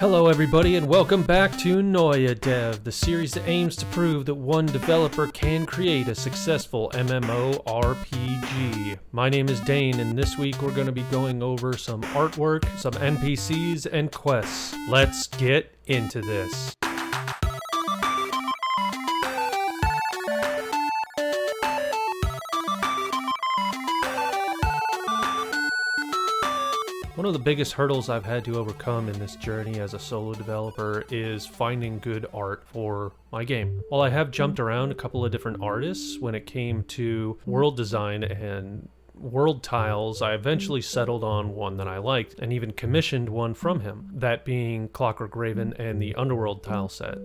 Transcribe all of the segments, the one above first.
Hello everybody and welcome back to Noia Dev, the series that aims to prove that one developer can create a successful MMO RPG. My name is Dane and this week we're going to be going over some artwork, some NPCs, and quests. Let's get into this. One of the biggest hurdles I've had to overcome in this journey as a solo developer is finding good art for my game. While I have jumped around a couple of different artists when it came to world design and world tiles, I eventually settled on one that I liked and even commissioned one from him, that being Clockwork Raven and the Underworld tile set.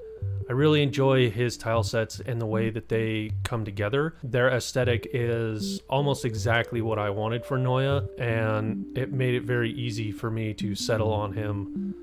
I really enjoy his tile sets and the way that they come together. Their aesthetic is almost exactly what I wanted for Noia, and it made it very easy for me to settle on him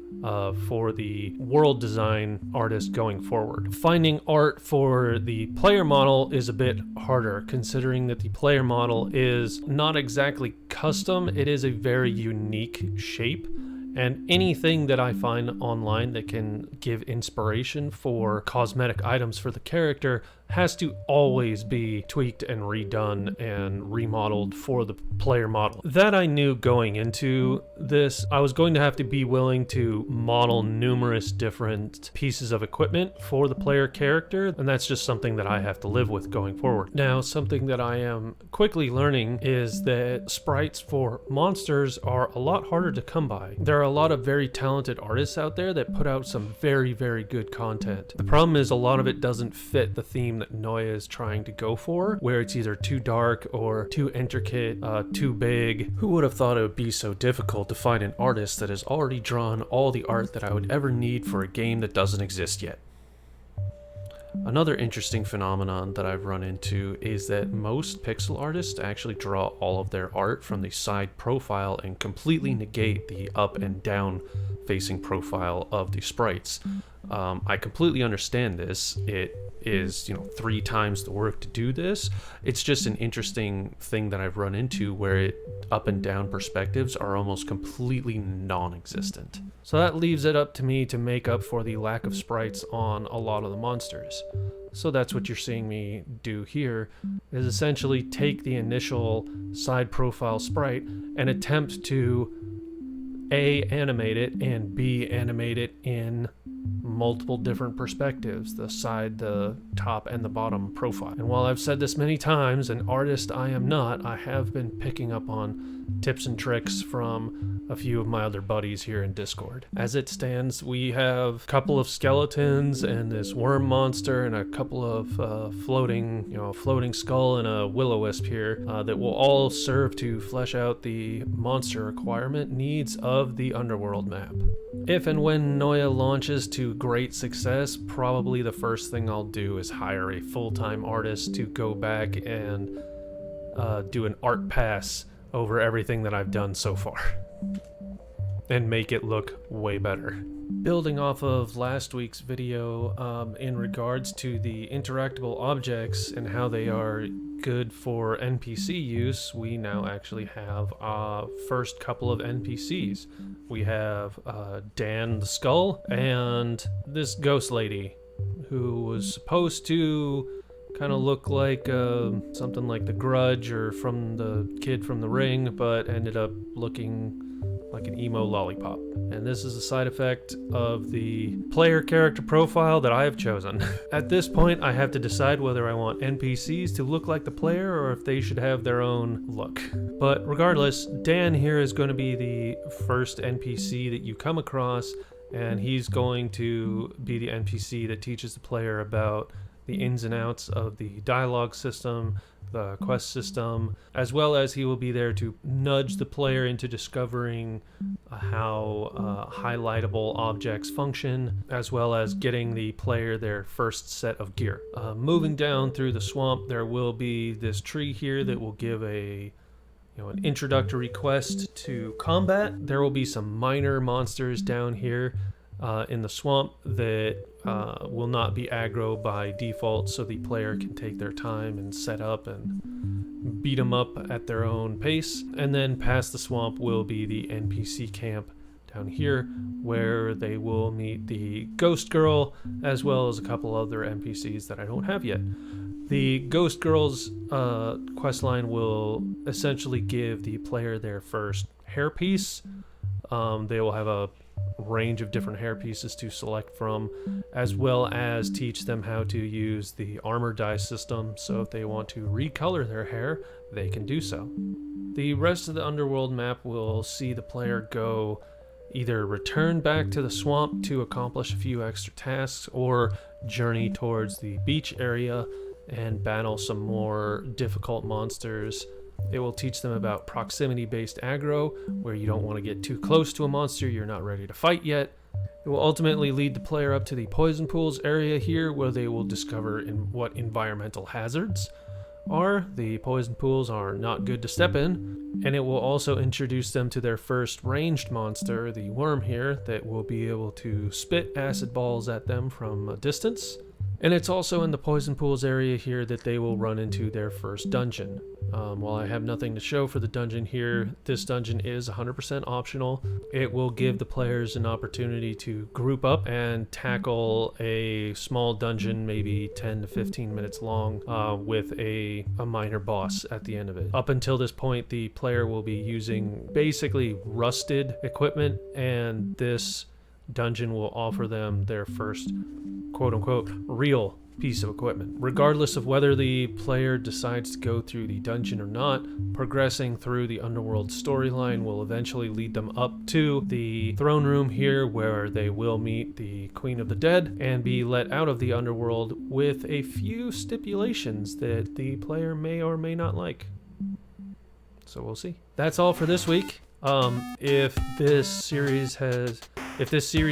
for the world design artist going forward. Finding art for the player model is a bit harder, considering that the player model is not exactly custom. It is a very unique shape. And anything that I find online that can give inspiration for cosmetic items for the character has to always be tweaked and redone and remodeled for the player model. That I knew going into this. I was going to have to be willing to model numerous different pieces of equipment for the player character, and that's just something that I have to live with going forward. Now, something that I am quickly learning is that sprites for monsters are a lot harder to come by. There are a lot of very talented artists out there that put out some very, very good content. The problem is a lot of it doesn't fit the theme that Noia is trying to go for, where it's either too dark or too intricate, too big. Who would have thought it would be so difficult to find an artist that has already drawn all the art that I would ever need for a game that doesn't exist yet? Another interesting phenomenon that I've run into is that most pixel artists actually draw all of their art from the side profile and completely negate the up and down facing profile of the sprites. I completely understand this. It is, 3 times the work to do this. It's just an interesting thing that I've run into where up and down perspectives are almost completely non-existent. So that leaves it up to me to make up for the lack of sprites on a lot of the monsters. So that's what you're seeing me do here, is essentially take the initial side profile sprite and attempt to A, animate it, and B, animate it in multiple different perspectives, the side, the top, and the bottom profile. And while I've said this many times, an artist I am not, I have been picking up on tips and tricks from a few of my other buddies here in Discord. As it stands, we have a couple of skeletons and this worm monster and a couple of floating skull and a will-o-wisp here that will all serve to flesh out the monster requirement needs of the Underworld map. If and when Noia launches to great success, probably the first thing I'll do is hire a full-time artist to go back and do an art pass over everything that I've done so far and make it look way better. Building off of last week's video in regards to the interactable objects and how they are good for NPC use, we now actually have our first couple of NPCs. We have Dan the Skull and this ghost lady who was supposed to kind of look like something like the Grudge or from the kid from The Ring, but ended up looking like an emo lollipop. And this is a side effect of the player character profile that I have chosen. At this point, I have to decide whether I want NPCs to look like the player or if they should have their own look. But regardless, Dan here is going to be the first NPC that you come across, and he's going to be the NPC that teaches the player about the ins and outs of the dialogue system, the quest system, as well as he will be there to nudge the player into discovering how highlightable objects function, as well as getting the player their first set of gear. Moving down through the swamp, there will be this tree here that will give an introductory quest to combat. There will be some minor monsters down here in the swamp that will not be aggro by default, so the player can take their time and set up and beat them up at their own pace. And then past the swamp will be the NPC camp down here, where they will meet the Ghost Girl, as well as a couple other NPCs that I don't have yet. The Ghost Girl's questline will essentially give the player their first hairpiece. They will have a range of different hair pieces to select from, as well as teach them how to use the armor die system, so if they want to recolor their hair, they can do so. The rest of the underworld map will see the player go either return back to the swamp to accomplish a few extra tasks, or journey towards the beach area and battle some more difficult monsters. It will teach them about proximity-based aggro, where you don't want to get too close to a monster you're not ready to fight yet. It will ultimately lead the player up to the poison pools area here, where they will discover what environmental hazards are. The poison pools are not good to step in, and it will also introduce them to their first ranged monster, the worm here, that will be able to spit acid balls at them from a distance. And it's also in the poison pools area here that they will run into their first dungeon. While I have nothing to show for the dungeon here, this dungeon is 100% optional. It will give the players an opportunity to group up and tackle a small dungeon, maybe 10 to 15 minutes long, with a minor boss at the end of it. Up until this point, the player will be using basically rusted equipment, and this dungeon will offer them their first quote-unquote real piece of equipment. Regardless of whether the player decides to go through the dungeon or not, progressing through the underworld storyline will eventually lead them up to the throne room here, where they will meet the Queen of the Dead and be let out of the underworld with a few stipulations that the player may or may not like. So we'll see. That's all for this week. If this series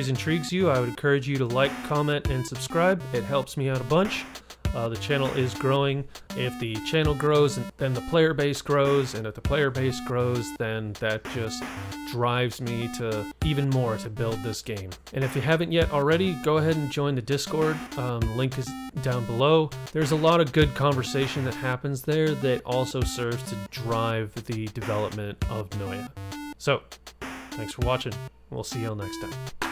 intrigues you, I would encourage you to like, comment, and subscribe. It helps me out a bunch. The channel is growing. If the channel grows, then the player base grows, and if the player base grows, then that just drives me to even more to build this game. And if you haven't yet already, go ahead and join the Discord. Link is down below. There's a lot of good conversation that happens there that also serves to drive the development of Noia. So, thanks for watching. We'll see y'all next time.